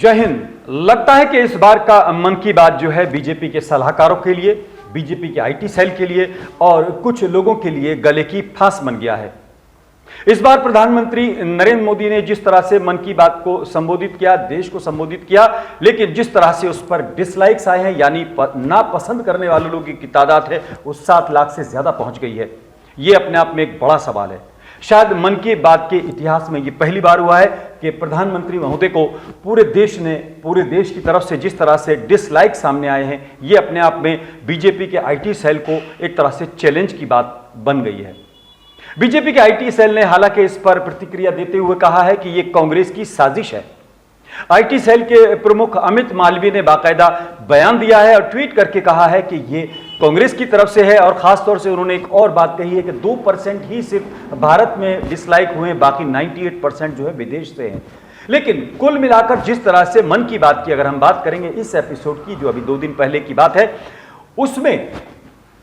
जय हिंद। लगता है कि इस बार का मन की बात जो है बीजेपी के सलाहकारों के लिए, बीजेपी के आईटी सेल के लिए और कुछ लोगों के लिए गले की फांस बन गया है। इस बार प्रधानमंत्री नरेंद्र मोदी ने जिस तरह से मन की बात को संबोधित किया, देश को संबोधित किया, लेकिन जिस तरह से उस पर डिसलाइक्स आए हैं, यानी नापसंद करने वाले लोगों की तादाद है वो 7 लाख से ज्यादा पहुंच गई है। ये अपने आप में एक बड़ा सवाल है। शायद मन की बात के इतिहास में ये पहली बार हुआ है कि प्रधानमंत्री महोदय को पूरे देश की तरफ से जिस तरह से डिसलाइक सामने आए हैं, ये अपने आप में बीजेपी के आईटी सेल को एक तरह से चैलेंज की बात बन गई है। बीजेपी के आईटी सेल ने हालांकि इस पर प्रतिक्रिया देते हुए कहा है कि यह कांग्रेस की साजिश है। आईटी सेल के प्रमुख अमित मालवीय ने बाकायदा बयान दिया है और ट्वीट करके कहा है कि ये कांग्रेस की तरफ से है और खासतौर से उन्होंने एक और बात कही है कि 2% ही सिर्फ भारत में डिसलाइक हुए, बाकी 98% जो है विदेश से हैं। लेकिन कुल मिलाकर जिस तरह से मन की बात की अगर हम बात करेंगे इस एपिसोड की, जो अभी 2 दिन पहले की बात है, उसमें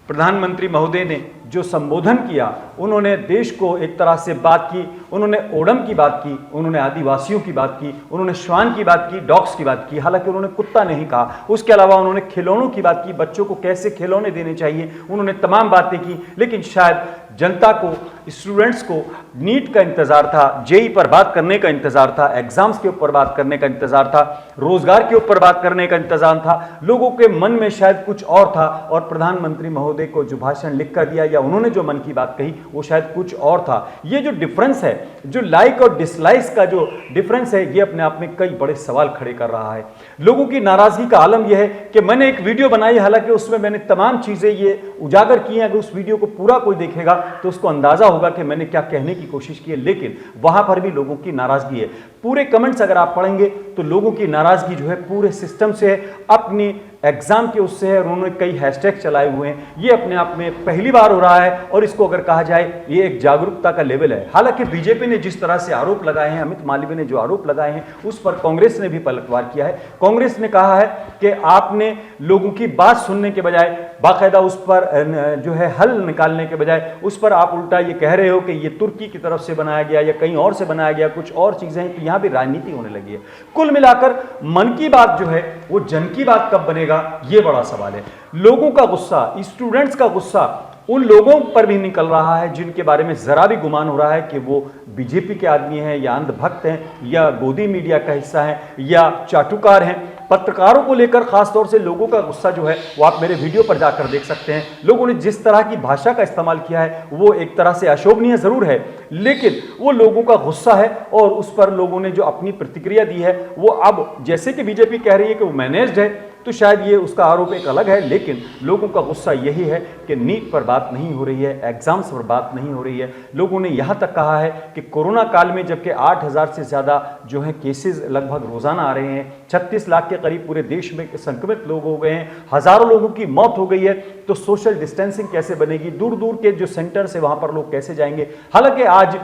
प्रधानमंत्री महोदय ने जो संबोधन किया, उन्होंने देश को एक तरह से बात की, उन्होंने ओणम की बात की, उन्होंने आदिवासियों की बात की, उन्होंने श्वान की बात की, डॉग्स की बात की, हालांकि उन्होंने कुत्ता नहीं कहा। उसके अलावा उन्होंने खिलौनों की बात की, बच्चों को कैसे खिलौने देने चाहिए, उन्होंने तमाम बातें की। लेकिन शायद जनता को, स्टूडेंट्स को नीट का इंतजार था, जेई पर बात करने का इंतजार था, एग्जाम्स के ऊपर बात करने का इंतजार था, रोजगार के ऊपर बात करने का इंतजार था। लोगों के मन में शायद कुछ और था और प्रधानमंत्री महोदय को जो भाषण लिख कर दिया या उन्होंने जो मन की बात कही वो शायद कुछ और था। ये जो डिफरेंस है, जो लाइक और डिसलाइक का जो डिफरेंस है, ये अपने आप में कई बड़े सवाल खड़े कर रहा है। लोगों की नाराजगी का आलम यह है कि मैंने एक वीडियो बनाई, हालांकि उसमें मैंने तमाम चीजें ये उजागर की हैं। अगर उस वीडियो को पूरा कोई देखेगा तो उसको अंदाजा होगा कि मैंने क्या कहने की कोशिश की है, लेकिन वहां पर भी लोगों की नाराजगी है। पूरे कमेंट्स अगर आप पढ़ेंगे तो लोगों की नाराजगी जो है पूरे सिस्टम से है, अपनी एग्जाम के उससे है। उन्होंने कई हैशटैग चलाए हुए हैं। ये अपने आप में पहली बार हो रहा है और इसको अगर कहा जाए ये एक जागरूकता का लेवल है। हालांकि बीजेपी ने जिस तरह से आरोप लगाए हैं, अमित मालवीय ने जो आरोप लगाए हैं, उस पर कांग्रेस ने भी पलटवार किया है। कांग्रेस ने कहा है कि आपने लोगों की बात सुनने के बजाय, बाकायदा उस पर जो है हल निकालने के बजाय, उस पर आप उल्टा ये कह रहे हो कि ये तुर्की की तरफ से बनाया गया या कहीं और से बनाया गया, कुछ और चीजें हैं। तो यहां भी राजनीति होने लगी है। कुल मिलाकर मन की बात जो है वो जन की बात कब बनेगा, ये बड़ा सवाल है। लोगों का गुस्सा, स्टूडेंट्स का गुस्सा उन लोगों पर भी निकल रहा है जिनके बारे में जरा भी गुमान हो रहा है कि वो बीजेपी के आदमी हैं या अंधभक्त हैं या गोदी मीडिया का हिस्सा हैं या चाटुकार हैं। पत्रकारों को लेकर खासतौर से लोगों का गुस्सा जो है वो आप मेरे वीडियो पर जाकर देख सकते हैं। लोगों ने जिस तरह की भाषा का इस्तेमाल किया है वो एक तरह से अशोभनीय जरूर है, लेकिन वो लोगों का गुस्सा है और उस पर लोगों ने जो अपनी प्रतिक्रिया दी है वो अब, जैसे कि बीजेपी कह रही है कि वो मैनेज्ड है, तो शायद ये उसका आरोप एक अलग है, लेकिन लोगों का गुस्सा यही है कि नीट पर बात नहीं हो रही है, एग्जाम्स पर बात नहीं हो रही है। लोगों ने यहां तक कहा है कि कोरोना काल में जबकि 8,000 से ज्यादा जो है केसेस लगभग रोजाना आ रहे हैं, 36 लाख के करीब पूरे देश में संक्रमित लोग हो गए हैं, हजारों लोगों की मौत हो गई है, तो सोशल डिस्टेंसिंग कैसे बनेगी, दूर दूर के जो सेंटर्स है वहां पर लोग कैसे जाएंगे। हालांकि आज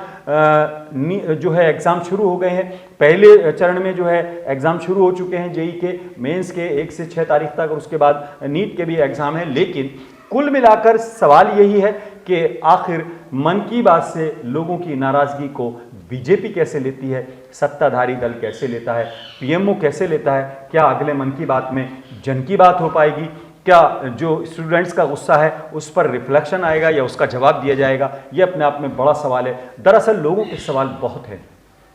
जो है एग्जाम शुरू हो गए हैं, पहले चरण में जो है एग्जाम शुरू हो चुके हैं, जेई के मेंस के 1 से 6 तारीख तक, और उसके बाद नीट के भी एग्जाम है। लेकिन कुल मिलाकर सवाल यही है कि आखिर मन की बात से लोगों की नाराजगी को बीजेपी कैसे लेती है, सत्ताधारी दल कैसे लेता है, पीएमओ कैसे लेता है, क्या अगले मन की बात में जन की बात हो पाएगी, क्या जो स्टूडेंट्स का गुस्सा है उस पर रिफ्लेक्शन आएगा या उसका जवाब दिया जाएगा, ये अपने आप में बड़ा सवाल है। दरअसल लोगों के सवाल बहुत हैं,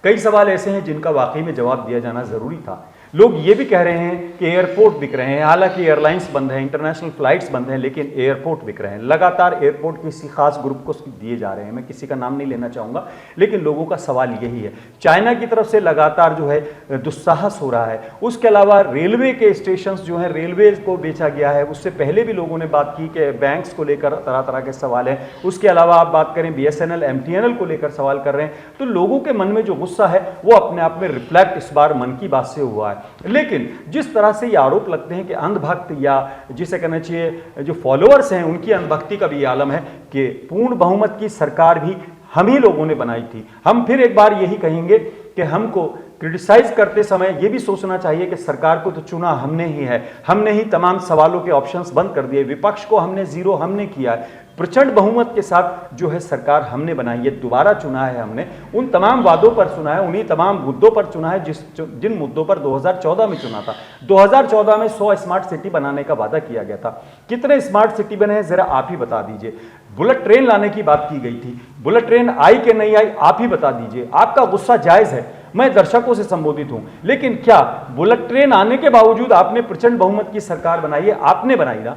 कई सवाल ऐसे हैं जिनका वाकई में जवाब दिया जाना जरूरी था। लोग ये भी कह रहे हैं कि एयरपोर्ट बिक रहे हैं, हालांकि एयरलाइंस बंद है, इंटरनेशनल फ्लाइट्स बंद हैं, लेकिन एयरपोर्ट बिक रहे हैं। लगातार एयरपोर्ट किसी खास ग्रुप को दिए जा रहे हैं, मैं किसी का नाम नहीं लेना चाहूँगा, लेकिन लोगों का सवाल यही है। चाइना की तरफ से लगातार जो है दुस्साहस हो रहा है। उसके अलावा रेलवे के स्टेशन जो हैं, रेलवे को बेचा गया है, उससे पहले भी लोगों ने बात की कि बैंक्स को लेकर तरह तरह के सवाल हैं। उसके अलावा आप बात करें BSNL, MTNL को लेकर सवाल कर रहे हैं। तो लोगों के मन में जो गुस्सा है वो अपने आप में रिफ्लेक्ट इस बार मन की बात से हुआ है। लेकिन जिस तरह से ये आरोप लगते हैं कि अंधभक्त, या जिसे कहना चाहिए जो फॉलोअर्स हैं उनकी अंधभक्ति का भी आलम है कि पूर्ण बहुमत की सरकार भी हम ही लोगों ने बनाई थी। हम फिर एक बार यही कहेंगे कि हमको क्रिटिसाइज करते समय ये भी सोचना चाहिए कि सरकार को तो चुना हमने ही है, हमने ही तमाम सवालों के ऑप्शंस बंद कर दिए, विपक्ष को हमने जीरो हमने किया है। प्रचंड बहुमत के साथ जो है सरकार हमने बनाई है, दोबारा चुना है हमने, उन तमाम वादों पर चुना है, उन्हीं तमाम मुद्दों पर चुना है जिन मुद्दों पर 2014 में चुना था। 2014 में 100 स्मार्ट सिटी बनाने का वादा किया गया था। कितने स्मार्ट सिटी बने हैं जरा आप ही बता दीजिए। बुलेट ट्रेन लाने की बात की गई थी, बुलेट ट्रेन आई कि नहीं आई आप ही बता दीजिए। आपका गुस्सा जायज है, मैं दर्शकों से संबोधित हूं, लेकिन क्या बुलेट ट्रेन आने के बावजूद आपने प्रचंड बहुमत की सरकार बनाई है? आपने बनाई ना।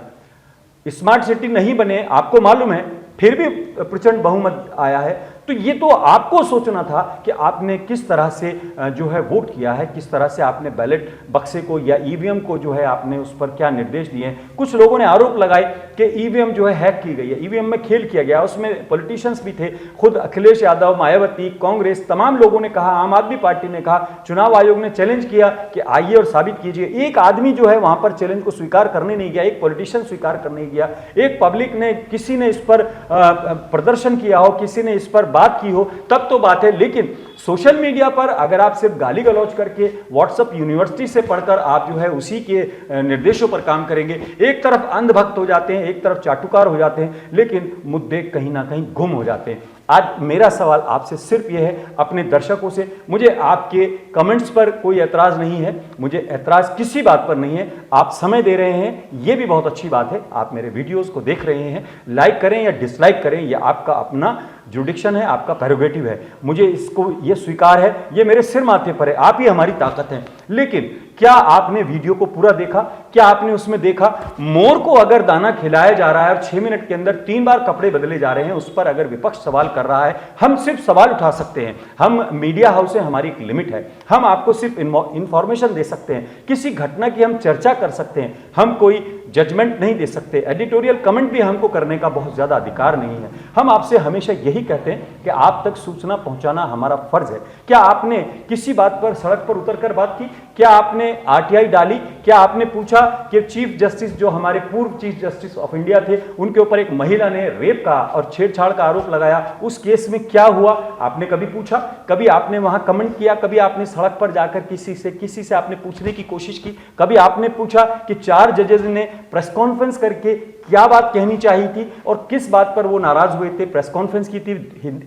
स्मार्ट सिटी नहीं बने आपको मालूम है, फिर भी प्रचंड बहुमत आया है। तो ये तो आपको सोचना था कि आपने किस तरह से जो है वोट किया है, किस तरह से आपने बैलेट बक्से को या ईवीएम को जो है आपने उस पर क्या निर्देश दिए हैं। कुछ लोगों ने आरोप लगाए कि ईवीएम जो है हैक की गई है, ईवीएम में खेल किया गया, उसमें पॉलिटिशियंस भी थे, खुद अखिलेश यादव, मायावती, कांग्रेस, तमाम लोगों ने कहा, आम आदमी पार्टी ने कहा, चुनाव आयोग ने चैलेंज किया कि आइए और साबित कीजिए। एक आदमी जो है वहां पर चैलेंज को स्वीकार करने नहीं गया, एक पॉलिटिशियन स्वीकार करने गया, एक पब्लिक ने, किसी ने इस पर प्रदर्शन किया हो, किसी ने इस पर बात की हो, तब तो बात है। लेकिन सोशल मीडिया पर अगर आप सिर्फ गाली गलौज करके व्हाट्सएप यूनिवर्सिटी से पढ़कर आप जो है उसी के निर्देशों पर काम करेंगे, एक तरफ अंधभक्त हो जाते हैं, एक तरफ चाटुकार हो जाते हैं, लेकिन मुद्दे कहीं ना कहीं गुम हो जाते हैं। आज मेरा सवाल आपसे सिर्फ यह है, अपने दर्शकों से, मुझे आपके कमेंट्स पर कोई ऐतराज नहीं है, मुझे ऐतराज किसी बात पर नहीं है। आप समय दे रहे हैं, यह भी बहुत अच्छी बात है। आप मेरे वीडियोस को देख रहे हैं, लाइक करें या डिसलाइक करें, यह आपका अपना जुडिक्शन है, आपका प्रेरोगेटिव है। मुझे इसको यह स्वीकार है, यह मेरे सिर माथे पर है, आप ही हमारी ताकत है। लेकिन क्या आपने वीडियो को पूरा देखा? क्या आपने उसमें देखा मोर को अगर दाना खिलाया जा रहा है और 6 मिनट के अंदर 3 बार कपड़े बदले जा रहे हैं, उस पर अगर विपक्ष सवाल कर रहा है, हम सिर्फ सवाल उठा सकते हैं। हम मीडिया हाउस है, हमारी एक लिमिट है, हम आपको सिर्फ इंफॉर्मेशन दे सकते हैं, किसी घटना की हम चर्चा कर सकते हैं, हम कोई जजमेंट नहीं दे सकते। एडिटोरियल कमेंट भी हमको करने का बहुत ज्यादा अधिकार नहीं है। हम आपसे हमेशा यही कहते हैं कि आप तक सूचना पहुंचाना हमारा फर्ज है। क्या आपने किसी बात पर सड़क पर उतरकर बात की? क्या आपने आरटीआई डाली? क्या आपने पूछा कि चीफ जस्टिस, जो हमारे पूर्व चीफ जस्टिस ऑफ इंडिया थे, उनके ऊपर एक महिला ने रेप का और छेड़छाड़ का आरोप लगाया, उस केस में क्या हुआ? आपने कभी पूछा? कभी आपने वहां कमेंट किया? कभी आपने सड़क पर जाकर किसी से आपने पूछने की कोशिश की? कभी आपने पूछा कि 4 जजेस ने प्रेस कॉन्फ्रेंस करके क्या बात कहनी चाहिए थी और किस बात पर वो नाराज हुए थे, प्रेस कॉन्फ्रेंस की थी?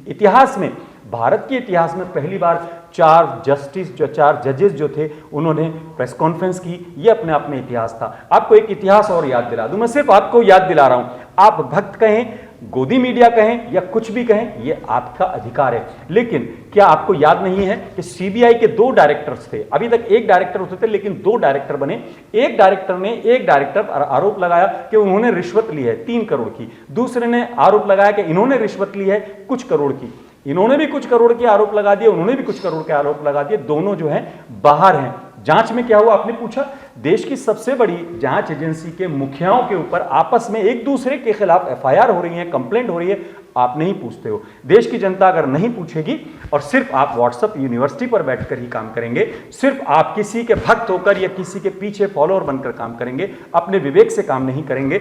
इतिहास में, भारत के इतिहास में पहली बार 4 जजेस जो थे, उन्होंने प्रेस कॉन्फ्रेंस की। ये अपने आप में इतिहास था। आपको एक इतिहास और याद दिला दूं, मैं सिर्फ आपको याद दिला रहा हूं। आप भक्त कहें, गोदी मीडिया कहें या कुछ भी कहें, ये आपका अधिकार है। लेकिन क्या आपको याद नहीं है कि सीबीआई के 2 डायरेक्टर्स थे? अभी तक 1 डायरेक्टर होते थे, लेकिन 2 डायरेक्टर बने। एक डायरेक्टर पर आरोप लगाया कि उन्होंने रिश्वत ली है 3 करोड़ की, दूसरे ने आरोप लगाया कि इन्होंने रिश्वत ली है कुछ करोड़ की। इन्होंने भी कुछ करोड़ के आरोप लगा दिए, उन्होंने भी कुछ करोड़ के आरोप लगा दिए। दोनों जो हैं बाहर हैं। जांच में क्या हुआ आपने पूछा? देश की सबसे बड़ी जांच एजेंसी के मुखियाओं के ऊपर आपस में एक दूसरे के खिलाफ एफआईआर हो रही है, कंप्लेंट हो रही है, आप नहीं पूछते हो। देश की जनता अगर नहीं पूछेगी और सिर्फ आप व्हाट्सएप यूनिवर्सिटी पर बैठकर ही काम करेंगे, सिर्फ आप किसी के भक्त होकर या किसी के पीछे फॉलोअर बनकर काम करेंगे, अपने विवेक से काम नहीं करेंगे,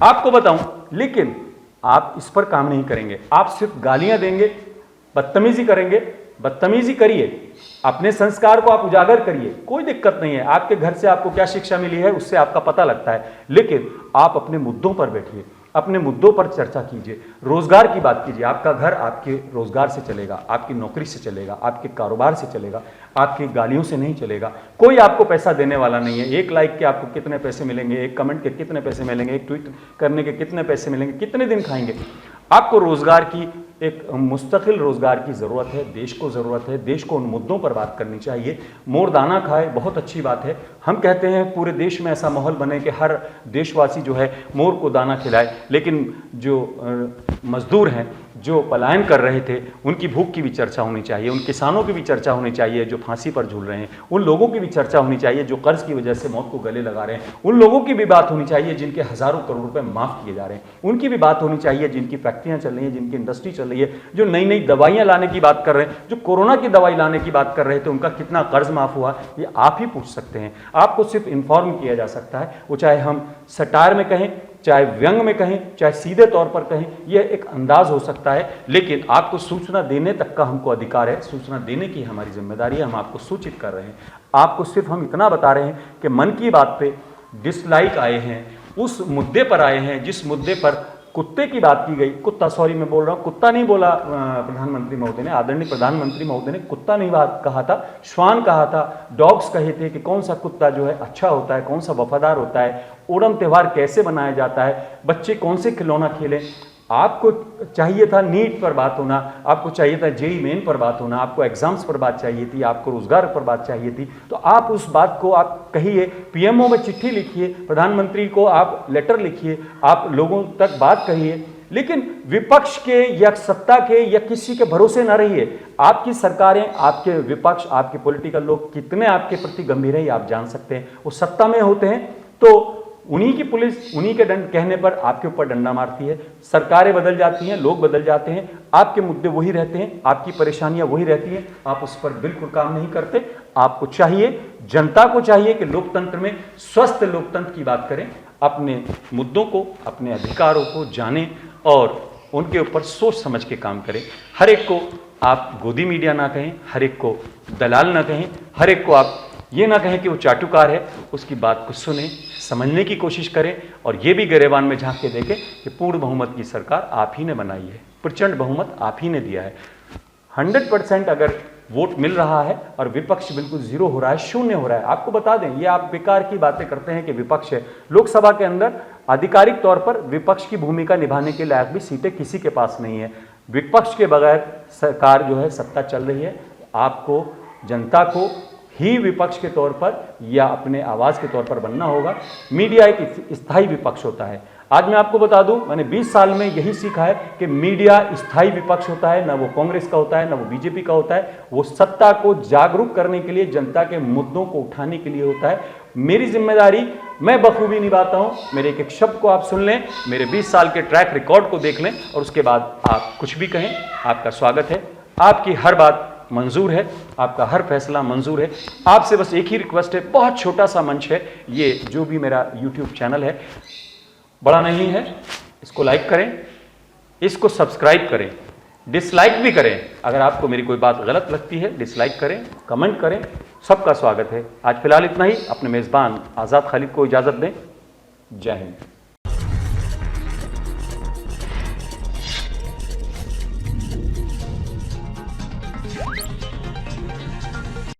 आपको बताऊं, लेकिन आप इस पर काम नहीं करेंगे। आप सिर्फ गालियां देंगे, बदतमीजी करेंगे। बदतमीजी करिए, अपने संस्कार को आप उजागर करिए, कोई दिक्कत नहीं है। आपके घर से आपको क्या शिक्षा मिली है उससे आपका पता लगता है, लेकिन आप अपने मुद्दों पर बैठिए, अपने मुद्दों पर चर्चा कीजिए। रोजगार की बात कीजिए। आपका घर आपके रोजगार से चलेगा, आपकी नौकरी से चलेगा, आपके कारोबार से चलेगा, आपकी गालियों से नहीं चलेगा। कोई आपको पैसा देने वाला नहीं है। 1 लाइक के आपको कितने पैसे मिलेंगे, 1 कमेंट के कितने पैसे मिलेंगे, 1 ट्वीट करने के कितने पैसे मिलेंगे, कितने दिन खाएंगे? आपको रोजगार की, एक मुस्तकिल रोजगार की जरूरत है, देश को जरूरत है। देश को उन मुद्दों पर बात करनी चाहिए। मोर दाना खाए, बहुत अच्छी बात है। हम कहते हैं पूरे देश में ऐसा माहौल बने कि हर देशवासी जो है मोर को दाना खिलाए, लेकिन जो मजदूर हैं, जो पलायन कर रहे थे, उनकी भूख की भी चर्चा होनी चाहिए, उन किसानों की भी चर्चा होनी चाहिए जो फांसी पर झूल रहे हैं, उन लोगों की भी चर्चा होनी चाहिए जो कर्ज की वजह से मौत को गले लगा रहे हैं, उन लोगों की भी बात होनी चाहिए जिनके हजारों करोड़ रुपए माफ किए जा रहे हैं, उनकी भी बात होनी चाहिए जिनकी फैक्ट्रियां चल रही हैं, जिनकी इंडस्ट्री चल रही है, जो नई नई दवाइयां लाने की बात कर रहे हैं, जो कोरोना की दवाई लाने की बात कर रहे थे, उनका कितना कर्ज माफ हुआ, ये आप ही पूछ सकते हैं। आपको सिर्फ इन्फॉर्म किया जा सकता है, वो चाहे हम सटायर में कहें, चाहे व्यंग में कहें, चाहे सीधे तौर पर कहें, यह एक अंदाज हो सकता है, लेकिन आपको सूचना देने तक का हमको अधिकार है। सूचना देने की हमारी जिम्मेदारी है, हम आपको सूचित कर रहे हैं। आपको सिर्फ हम इतना बता रहे हैं कि मन की बात पे डिसलाइक आए हैं, उस मुद्दे पर आए हैं जिस मुद्दे पर कुत्ते की बात की गई, कुत्ता, सॉरी मैं बोल रहा हूँ, कुत्ता नहीं बोला प्रधानमंत्री महोदय ने, आदरणीय प्रधानमंत्री महोदय ने कुत्ता नहीं बात कहा था, श्वान कहा था, डॉग्स कहे थे कि कौन सा कुत्ता जो है अच्छा होता है, कौन सा वफादार होता है, ओणम त्यौहार कैसे मनाया जाता है, बच्चे कौन से खिलौना खेलें। आपको चाहिए था नीट पर बात होना, आपको चाहिए था जेईई मेन पर बात होना, आपको एग्जाम्स पर बात चाहिए थी, आपको रोजगार पर बात चाहिए थी, तो आप उस बात को आप कहिए, पीएमओ में चिट्ठी लिखिए, प्रधानमंत्री को आप लेटर लिखिए, आप लोगों तक बात कहिए, लेकिन विपक्ष के या सत्ता के या किसी के भरोसे ना रहिए। आपकी सरकारें, आपके विपक्ष, आपके पॉलिटिकल लोग कितने आपके प्रति गंभीर है आप जान सकते हैं। वो सत्ता में होते हैं तो उन्हीं की पुलिस उन्हीं के दंड कहने पर आपके ऊपर डंडा मारती है, सरकारें बदल जाती हैं, लोग बदल जाते हैं, आपके मुद्दे वही रहते हैं, आपकी परेशानियां वही रहती हैं, आप उस पर बिल्कुल काम नहीं करते। आपको चाहिए, जनता को चाहिए कि लोकतंत्र में स्वस्थ लोकतंत्र की बात करें, अपने मुद्दों को, अपने अधिकारों को जानें और उनके ऊपर सोच समझ के काम करें। हर एक को आप गोदी मीडिया ना कहें, हर एक को दलाल ना कहें, हर एक को आप ये ना कहें कि वो चाटुकार है, उसकी बात को सुने, समझने की कोशिश करें और ये भी गिरेबान में झांक के देखें कि पूर्ण बहुमत की सरकार आप ही ने बनाई है, प्रचंड बहुमत आप ही ने दिया है। 100% अगर वोट मिल रहा है और विपक्ष बिल्कुल जीरो हो रहा है, शून्य हो रहा है। आपको बता दें, ये आप बेकार की बातें करते हैं कि विपक्ष है। लोकसभा के अंदर आधिकारिक तौर पर विपक्ष की भूमिका निभाने के लायक भी सीटें किसी के पास नहीं है। विपक्ष के बगैर सरकार जो है सत्ता चल रही है। आपको, जनता को ही विपक्ष के तौर पर या अपने आवाज के तौर पर बनना होगा। मीडिया एक स्थायी विपक्ष होता है। आज मैं आपको बता दूं, मैंने 20 साल में यही सीखा है कि मीडिया स्थायी विपक्ष होता है, ना वो कांग्रेस का होता है, ना वो बीजेपी का होता है। वो सत्ता को जागरूक करने के लिए, जनता के मुद्दों को उठाने के लिए होता है। मेरी जिम्मेदारी मैं बखूबी निभाता हूं। मेरे एक एक शब्द को आप सुन लें, मेरे 20 साल के ट्रैक रिकॉर्ड को देख लें और उसके बाद आप कुछ भी कहें, आपका स्वागत है। आपकी हर बात मंजूर है, आपका हर फैसला मंजूर है। आपसे बस एक ही रिक्वेस्ट है, बहुत छोटा सा मंच है ये, जो भी मेरा YouTube चैनल है, बड़ा नहीं है, इसको लाइक करें, इसको सब्सक्राइब करें, डिसलाइक भी करें। अगर आपको मेरी कोई बात गलत लगती है, डिसलाइक करें, कमेंट करें, सबका स्वागत है। आज फिलहाल इतना ही। अपने मेज़बान आज़ाद खालिद को इजाज़त दें। जय हिंद।